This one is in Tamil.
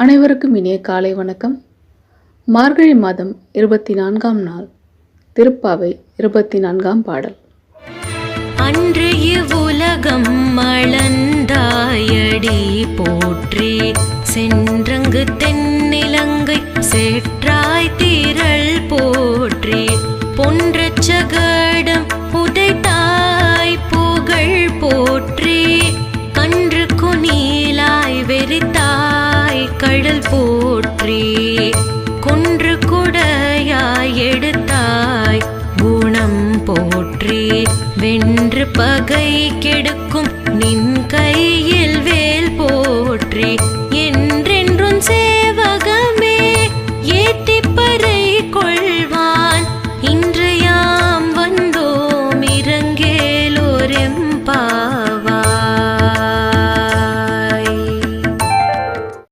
அனைவருக்கும் இனிய காலை வணக்கம். மார்கழி மாதம் 24ஆம் நாள், திருப்பாவை 24ஆம் பாடல். அன்று இவ்வுலகம் அளந்தாயடி போற்றி, சென்றங்கு தென்னிலங்கை சேற்றாய் திரள் போற்றி, பொன்றச் சகடம் உதைத்தாய் புகழ் போற்றி, கன்று குனிலாய் வெறித்தாய் கடல் போற்றி, கொன்று குடையாய் எடுத்தாய் குணம் போற்றி, வென்று பகை கெடு